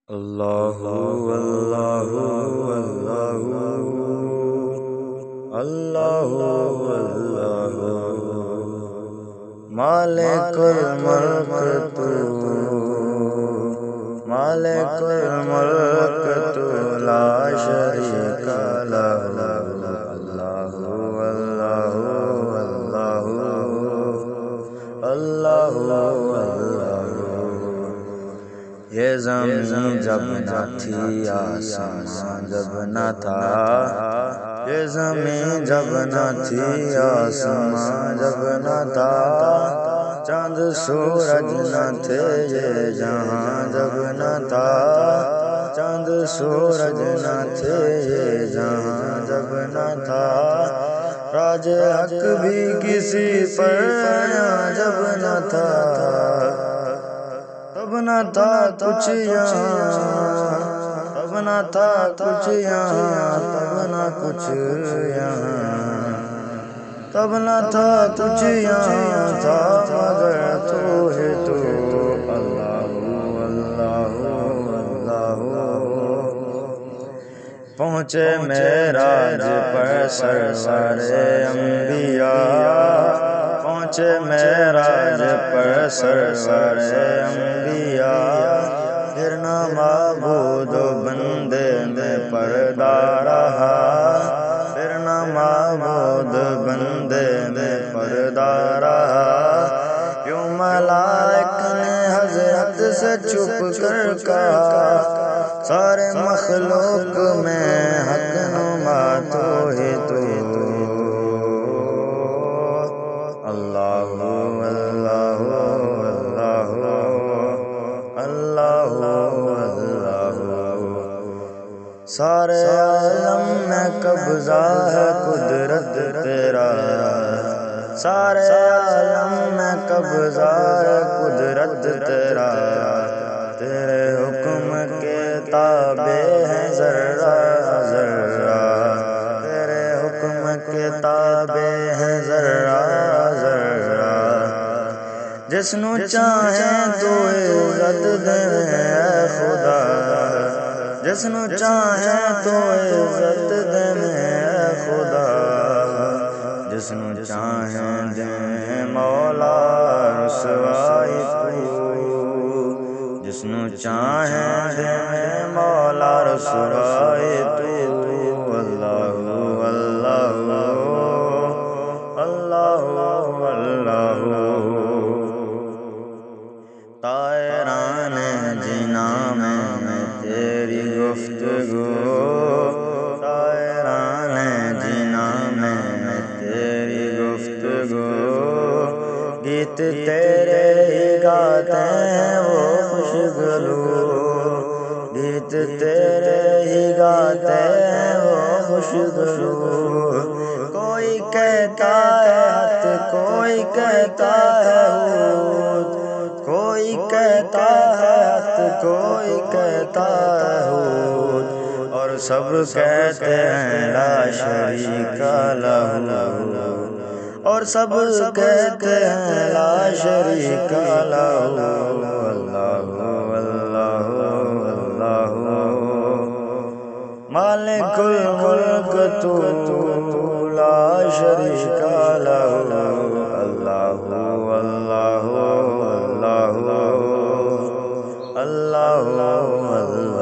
اللہ اللہ اللہ اللہ اللہ مالک الملک تو مالک الملک تو لا شریک لہ اللہ اللہ اللہ اللہ یہ زمین جب نہ تھی آسمان جب نہ تھا، یہ زمین جب نہ تھی آسمان جب نہ تھا، چاند سورج نہ تھے یہ جہاں جب نہ تھا، چاند سورج نہ تھے یہ جہاں جب نہ تھا، راج حق بھی کسی پر جب نہ تھا، تب نہ تھا کچھ یہاں، تب نہ تھا کچھ یہاں، تب نہ کچھ یہاں، تب نہ تھا کچھ یہاں تھا مگر تو ہے تو اللہ اللہ اللہ۔ پہنچے معراج پر سرور انبیاء، پہنچے معراج پر سرور انبیاء، پھر نہ معبود و بندے میں پردہ رہا، پھر نہ معبود بندے میں پردہ رہا، یوں ملائک نے حضرت سے چھپ کر کہا، سارے مخلوق میں حق نما تو ہی تو اللہ اللہ اللہ اللہ اللہ۔ سارے عالم میں قبضہ ہے قدرت تیرا، سارے عالم میں قبضہ ہے قدرت تیرا، تیرے حکم کے تابع ہے ذرہ ذرہ، تیرے حکم کے تابع ہے ذرہ ذرہ، جس نو چاہیں تو عزت دے اے خدا، جس نو چاہیں تو عزت دے اے خدا، جس نو چاہیں دے مولا رسوائی تو، جس نو چاہیں دے مولا رسوائی تو اللہ اللہ اللہ اللہ۔ طائران جنا میں تیری گفتگو، طائران جنا میں تیری گفتگو، گیت تیرے ہی گاتے ہیں وہ خوشگلو، گیت تیرے ہی گاتے ہیں وہ خوشگلو، کوئی کہتا ہے حق کوئی کہتا ہے حود، کوئی کہتا ہے حق کوئی کہتا ہے حود، اور سب کہتے ہیں لا شریک لہ، اور سب کہتے ہیں لا شریک لہ اللہ اللہ اللہ۔ مالک الملک تو لا شریک لہ اللہ اللہ اللہ اللہ اللہ۔